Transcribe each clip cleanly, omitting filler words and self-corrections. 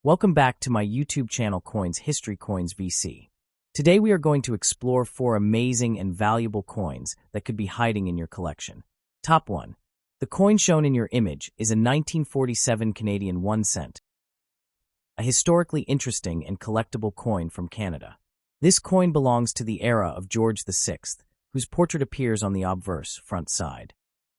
Welcome back to my YouTube channel Coins History Coins VC. Today we are going to explore 4 amazing and valuable coins that could be hiding in your collection. Top 1. The coin shown in your image is a 1947 Canadian 1 cent, a historically interesting and collectible coin from Canada. This coin belongs to the era of George VI, whose portrait appears on the obverse front side.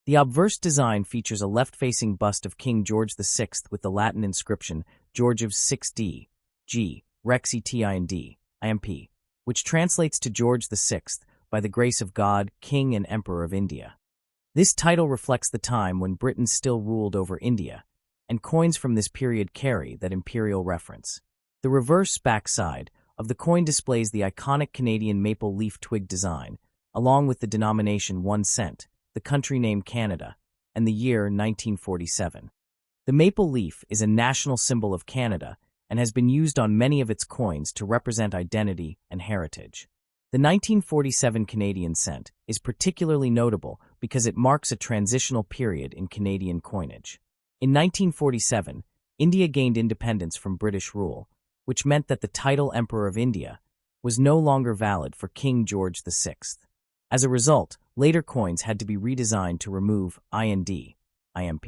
The obverse design features a left-facing bust of King George VI with the Latin inscription Georgius 6d, G, Rex Etind, IMP, which translates to George VI, by the grace of God, King and Emperor of India. This title reflects the time when Britain still ruled over India, and coins from this period carry that imperial reference. The reverse backside of the coin displays the iconic Canadian maple leaf twig design, along with the denomination 1 cent, the country name Canada, and the year 1947. The maple leaf is a national symbol of Canada and has been used on many of its coins to represent identity and heritage. The 1947 Canadian cent is particularly notable because it marks a transitional period in Canadian coinage. In 1947, India gained independence from British rule, which meant that the title Emperor of India was no longer valid for King George VI. As a result, later coins had to be redesigned to remove IND, IMP.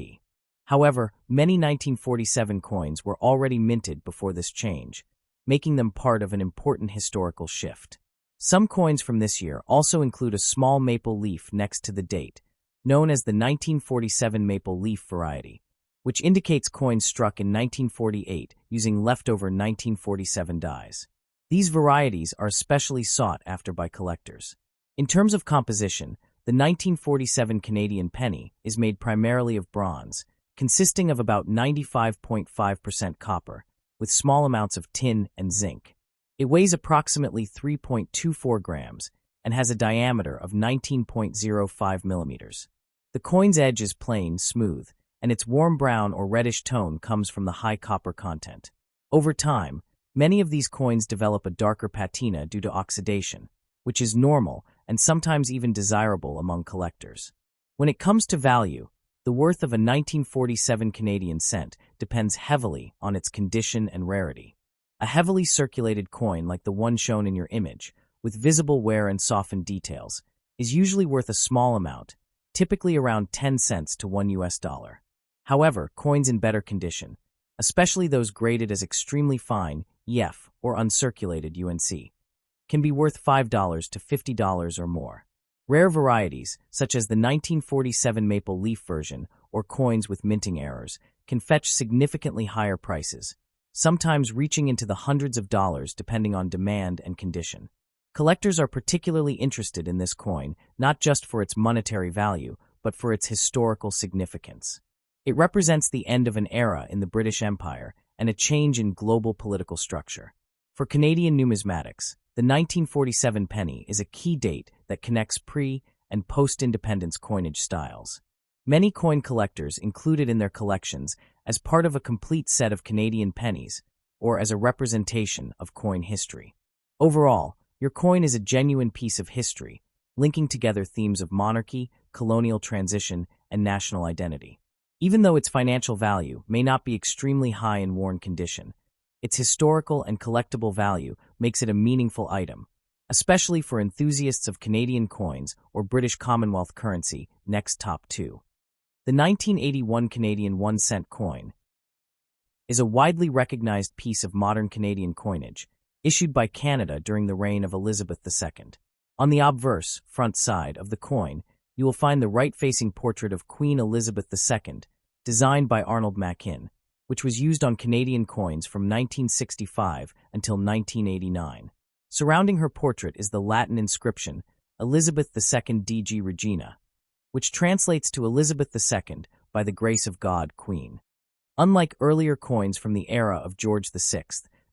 However, many 1947 coins were already minted before this change, making them part of an important historical shift. Some coins from this year also include a small maple leaf next to the date, known as the 1947 maple leaf variety, which indicates coins struck in 1948 using leftover 1947 dies. These varieties are especially sought after by collectors. In terms of composition, the 1947 Canadian penny is made primarily of bronze, consisting of about 95.5% copper, with small amounts of tin and zinc. It weighs approximately 3.24 grams and has a diameter of 19.05 millimeters. The coin's edge is plain, smooth, and its warm brown or reddish tone comes from the high copper content. Over time, many of these coins develop a darker patina due to oxidation, which is normal and sometimes even desirable among collectors. When it comes to value, the worth of a 1947 Canadian cent depends heavily on its condition and rarity. A heavily circulated coin like the one shown in your image, with visible wear and softened details, is usually worth a small amount, typically around 10 cents to $1. However, coins in better condition, especially those graded as extremely fine, EF, or uncirculated UNC, can be worth $5 to $50 or more. Rare varieties, such as the 1947 maple leaf version or coins with minting errors, can fetch significantly higher prices, sometimes reaching into the hundreds of dollars depending on demand and condition. Collectors are particularly interested in this coin not just for its monetary value, but for its historical significance. It represents the end of an era in the British Empire and a change in global political structure. For Canadian numismatics, the 1947 penny is a key date that connects pre- and post-independence coinage styles. Many coin collectors include it in their collections as part of a complete set of Canadian pennies or as a representation of coin history. Overall, your coin is a genuine piece of history, linking together themes of monarchy, colonial transition, and national identity. Even though its financial value may not be extremely high in worn condition, its historical and collectible value makes it a meaningful item, especially for enthusiasts of Canadian coins or British Commonwealth currency. Next, top 2. The 1981 Canadian 1 cent coin is a widely recognized piece of modern Canadian coinage, issued by Canada during the reign of Elizabeth II. On the obverse, front side of the coin, you will find the right-facing portrait of Queen Elizabeth II, designed by Arnold Machin, which was used on Canadian coins from 1965 until 1989. Surrounding her portrait is the Latin inscription, Elizabeth II DG Regina, which translates to Elizabeth II, by the grace of God, Queen. Unlike earlier coins from the era of George VI,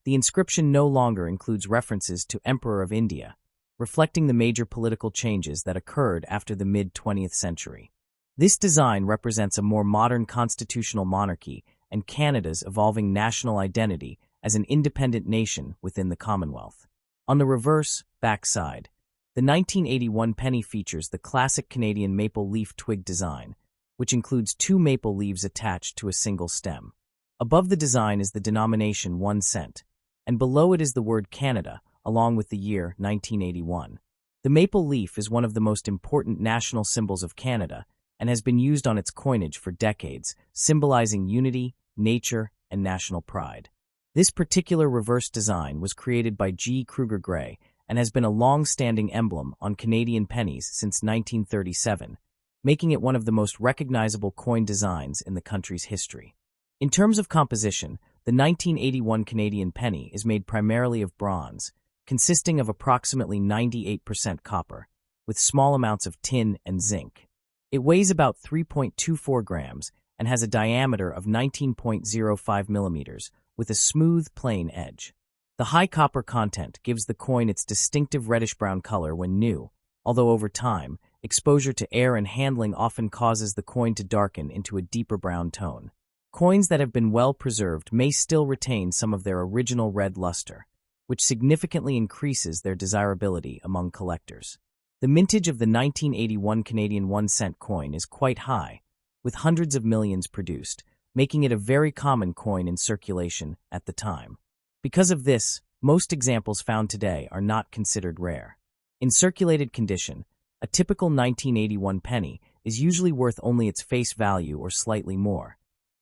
the inscription no longer includes references to Emperor of India, reflecting the major political changes that occurred after the mid-20th century. This design represents a more modern constitutional monarchy and Canada's evolving national identity as an independent nation within the Commonwealth. On the reverse, backside, the 1981 penny features the classic Canadian maple leaf twig design, which includes 2 maple leaves attached to a single stem. Above the design is the denomination 1 cent, and below it is the word Canada, along with the year 1981. The maple leaf is one of the most important national symbols of Canada and has been used on its coinage for decades, symbolizing unity, nature, and national pride. This particular reverse design was created by G. Kruger Gray and has been a long-standing emblem on Canadian pennies since 1937, making it one of the most recognizable coin designs in the country's history. In terms of composition, the 1981 Canadian penny is made primarily of bronze, consisting of approximately 98% copper, with small amounts of tin and zinc. It weighs about 3.24 grams and has a diameter of 19.05 millimeters, with a smooth, plain edge. The high copper content gives the coin its distinctive reddish-brown color when new, although over time, exposure to air and handling often causes the coin to darken into a deeper brown tone. Coins that have been well preserved may still retain some of their original red luster, which significantly increases their desirability among collectors. The mintage of the 1981 Canadian 1 cent coin is quite high, with hundreds of millions produced, making it a very common coin in circulation at the time. Because of this, most examples found today are not considered rare. In circulated condition, a typical 1981 penny is usually worth only its face value or slightly more,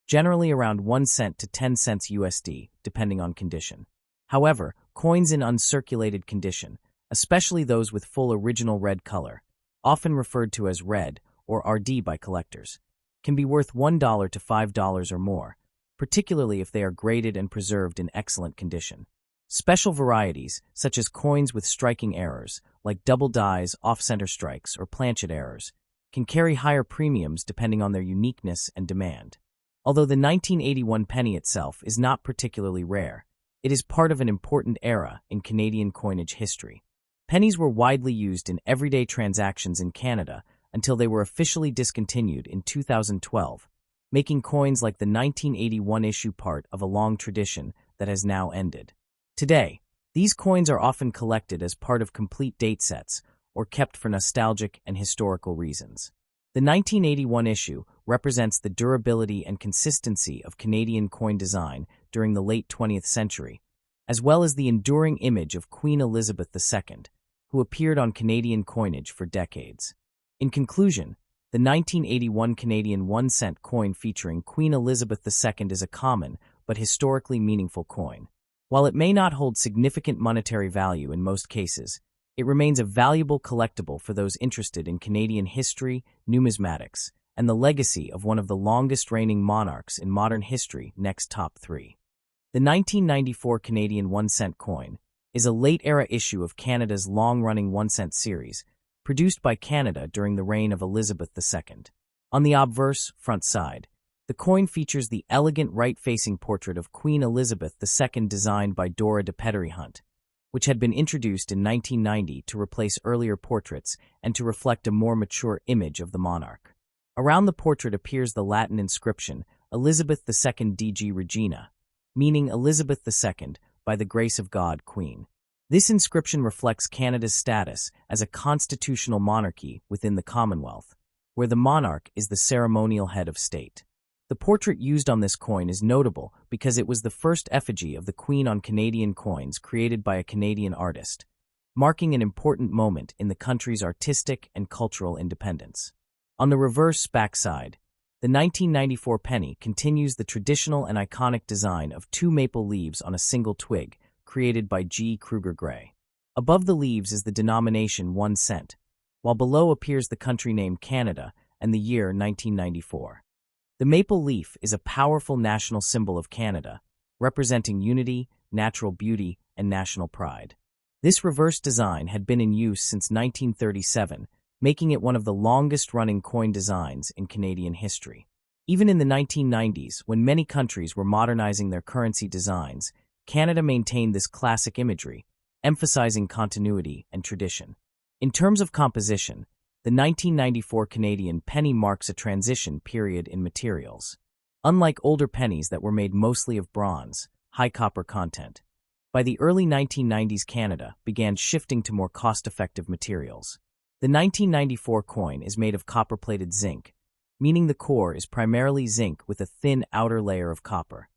generally around 1 cent to 10 cents USD, depending on condition. However, coins in uncirculated condition, especially those with full original red color, often referred to as red or RD by collectors, can be worth $1 to $5 or more, particularly if they are graded and preserved in excellent condition. Special varieties, such as coins with striking errors, like double dies, off-center strikes, or planchet errors, can carry higher premiums depending on their uniqueness and demand. Although the 1981 penny itself is not particularly rare, it is part of an important era in Canadian coinage history. Pennies were widely used in everyday transactions in Canada until they were officially discontinued in 2012, making coins like the 1981 issue part of a long tradition that has now ended. Today, these coins are often collected as part of complete date sets or kept for nostalgic and historical reasons. The 1981 issue represents the durability and consistency of Canadian coin design during the late 20th century, as well as the enduring image of Queen Elizabeth II, who appeared on Canadian coinage for decades. In conclusion, the 1981 Canadian 1 cent coin featuring Queen Elizabeth II is a common but historically meaningful coin. While it may not hold significant monetary value in most cases, it remains a valuable collectible for those interested in Canadian history, numismatics, and the legacy of one of the longest-reigning monarchs in modern history. Next top 3. The 1994 Canadian 1 cent coin is a late-era issue of Canada's long-running 1 cent series, produced by Canada during the reign of Elizabeth II. On the obverse, front side, the coin features the elegant right-facing portrait of Queen Elizabeth II designed by Dora de Pettery Hunt, which had been introduced in 1990 to replace earlier portraits and to reflect a more mature image of the monarch. Around the portrait appears the Latin inscription, Elizabeth II DG Regina, meaning Elizabeth II, by the grace of God, Queen. This inscription reflects Canada's status as a constitutional monarchy within the Commonwealth, where the monarch is the ceremonial head of state. The portrait used on this coin is notable because it was the first effigy of the Queen on Canadian coins created by a Canadian artist, marking an important moment in the country's artistic and cultural independence. On the reverse backside, the 1994 penny continues the traditional and iconic design of 2 maple leaves on a single twig, created by G. Kruger Gray. Above the leaves is the denomination 1 cent, while below appears the country name Canada and the year 1994. The maple leaf is a powerful national symbol of Canada, representing unity, natural beauty, and national pride. This reverse design had been in use since 1937, making it one of the longest-running coin designs in Canadian history. Even in the 1990s, when many countries were modernizing their currency designs, Canada maintained this classic imagery, emphasizing continuity and tradition. In terms of composition, the 1994 Canadian penny marks a transition period in materials. Unlike older pennies that were made mostly of bronze, high copper content, by the early 1990s Canada began shifting to more cost-effective materials. The 1994 coin is made of copper-plated zinc, meaning the core is primarily zinc with a thin outer layer of copper.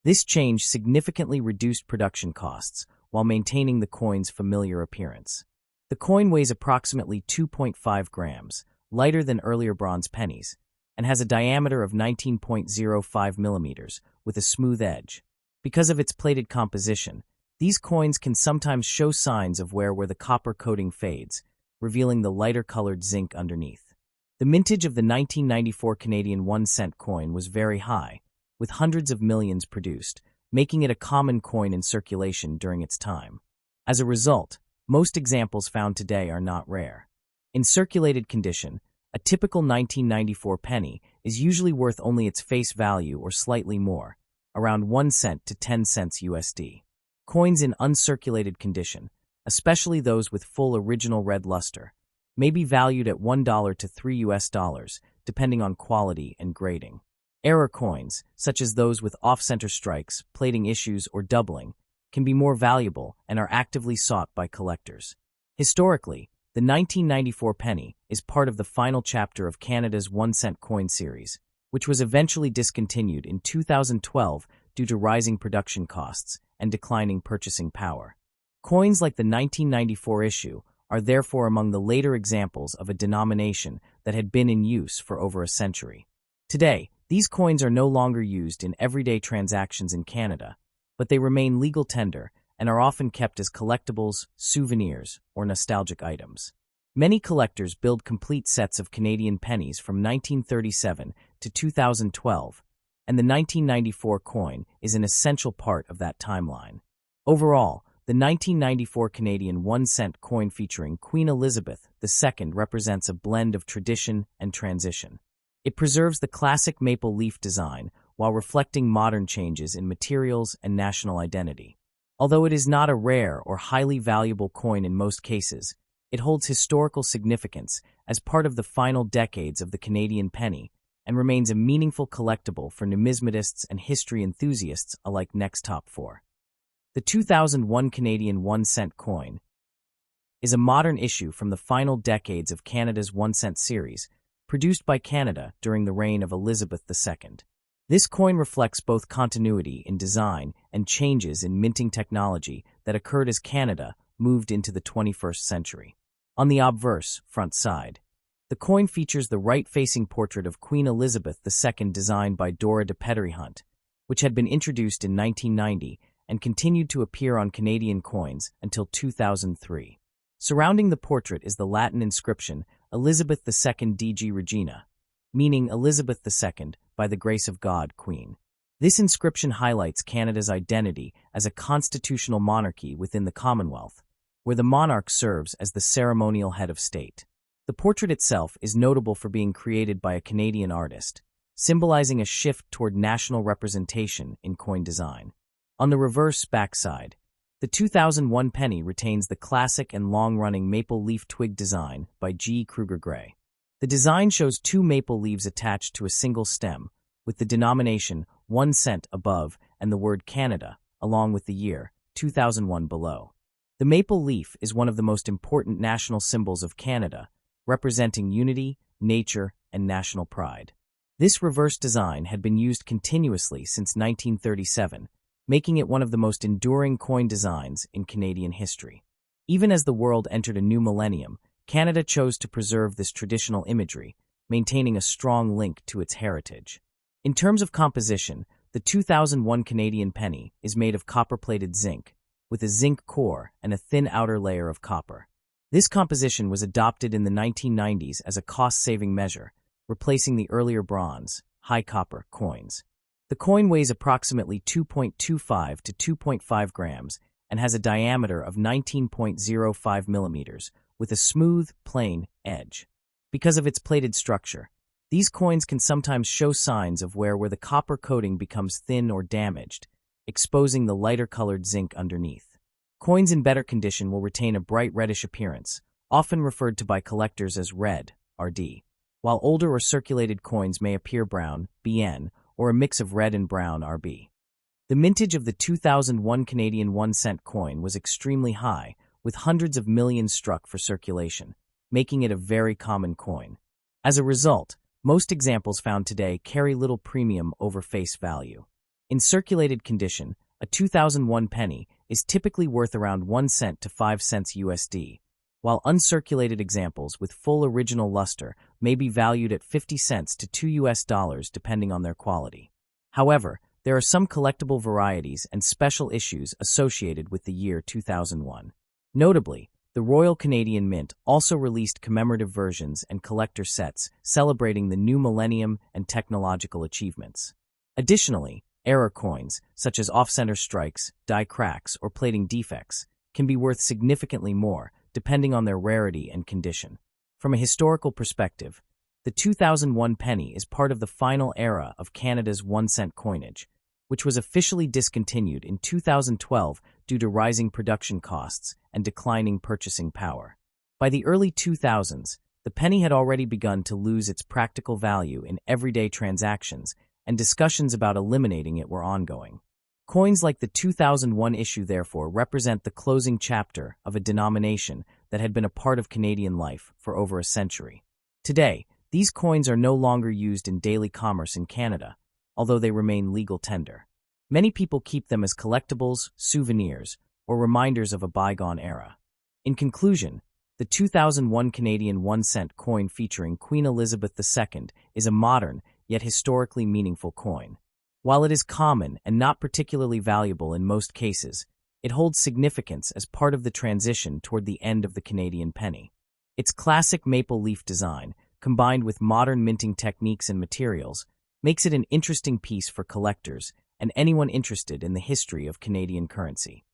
This change significantly reduced production costs while maintaining the coin's familiar appearance. The coin weighs approximately 2.5 grams, lighter than earlier bronze pennies, and has a diameter of 19.05 millimeters with a smooth edge. Because of its plated composition, these coins can sometimes show signs of wear where the copper coating fades, revealing the lighter-colored zinc underneath. The mintage of the 1994 Canadian 1-cent coin was very high, with hundreds of millions produced, making it a common coin in circulation during its time. As a result, most examples found today are not rare. In circulated condition, a typical 1994 penny is usually worth only its face value or slightly more, around 1 cent to 10 cents USD. Coins in uncirculated condition, especially those with full original red luster, may be valued at $1 to $3 depending on quality and grading. Error coins, such as those with off-center strikes, plating issues, or doubling, can be more valuable and are actively sought by collectors. Historically, the 1994 penny is part of the final chapter of Canada's 1-cent coin series, which was eventually discontinued in 2012 due to rising production costs and declining purchasing power. Coins like the 1994 issue are therefore among the later examples of a denomination that had been in use for over a century. Today, these coins are no longer used in everyday transactions in Canada, but they remain legal tender and are often kept as collectibles, souvenirs, or nostalgic items. Many collectors build complete sets of Canadian pennies from 1937 to 2012, and the 1994 coin is an essential part of that timeline. Overall, the 1994 Canadian 1-cent coin featuring Queen Elizabeth II represents a blend of tradition and transition. It preserves the classic maple leaf design while reflecting modern changes in materials and national identity. Although it is not a rare or highly valuable coin in most cases, it holds historical significance as part of the final decades of the Canadian penny and remains a meaningful collectible for numismatists and history enthusiasts alike. Next, top 4. The 2001 Canadian 1-cent coin is a modern issue from the final decades of Canada's 1-cent series, produced by Canada during the reign of Elizabeth II. This coin reflects both continuity in design and changes in minting technology that occurred as Canada moved into the 21st century. On the obverse, front side, the coin features the right-facing portrait of Queen Elizabeth II designed by Dora de Pettery-Hunt, which had been introduced in 1990 and continued to appear on Canadian coins until 2003. Surrounding the portrait is the Latin inscription Elizabeth II DG Regina, meaning Elizabeth II, by the grace of God, Queen. This inscription highlights Canada's identity as a constitutional monarchy within the Commonwealth, where the monarch serves as the ceremonial head of state. The portrait itself is notable for being created by a Canadian artist, symbolizing a shift toward national representation in coin design. On the reverse backside, the 2001 penny retains the classic and long-running maple leaf twig design by G. Kruger Gray. The design shows two maple leaves attached to a single stem, with the denomination 1 cent above and the word Canada, along with the year 2001 below. The maple leaf is one of the most important national symbols of Canada, representing unity, nature, and national pride. This reverse design had been used continuously since 1937, making it one of the most enduring coin designs in Canadian history. Even as the world entered a new millennium, Canada chose to preserve this traditional imagery, maintaining a strong link to its heritage. In terms of composition, the 2001 Canadian penny is made of copper-plated zinc, with a zinc core and a thin outer layer of copper. This composition was adopted in the 1990s as a cost-saving measure, replacing the earlier bronze, high-copper coins. The coin weighs approximately 2.25 to 2.5 grams and has a diameter of 19.05 millimeters, with a smooth, plain edge. Because of its plated structure, these coins can sometimes show signs of wear where the copper coating becomes thin or damaged, exposing the lighter-colored zinc underneath. Coins in better condition will retain a bright reddish appearance, often referred to by collectors as red, RD, while older or circulated coins may appear brown, BN, or a mix of red and brown, RB. The mintage of the 2001 Canadian 1-cent coin was extremely high, with hundreds of millions struck for circulation, making it a very common coin. As a result, most examples found today carry little premium over face value. In circulated condition, a 2001 penny is typically worth around 1 cent to 5 cents USD, while uncirculated examples with full original luster may be valued at 50 cents to $2 depending on their quality. However, there are some collectible varieties and special issues associated with the year 2001. Notably, the Royal Canadian Mint also released commemorative versions and collector sets celebrating the new millennium and technological achievements. Additionally, error coins, such as off-center strikes, die cracks, or plating defects, can be worth significantly more, depending on their rarity and condition. From a historical perspective, the 2001 penny is part of the final era of Canada's 1-cent coinage, which was officially discontinued in 2012 due to rising production costs and declining purchasing power. By the early 2000s, the penny had already begun to lose its practical value in everyday transactions, and discussions about eliminating it were ongoing. Coins like the 2001 issue therefore represent the closing chapter of a denomination that had been a part of Canadian life for over a century. Today, these coins are no longer used in daily commerce in Canada, although they remain legal tender. Many people keep them as collectibles, souvenirs, or reminders of a bygone era. In conclusion, the 2001 Canadian 1-cent coin featuring Queen Elizabeth II is a modern, yet historically meaningful coin. While it is common and not particularly valuable in most cases, it holds significance as part of the transition toward the end of the Canadian penny. Its classic maple leaf design, combined with modern minting techniques and materials, makes it an interesting piece for collectors and anyone interested in the history of Canadian currency.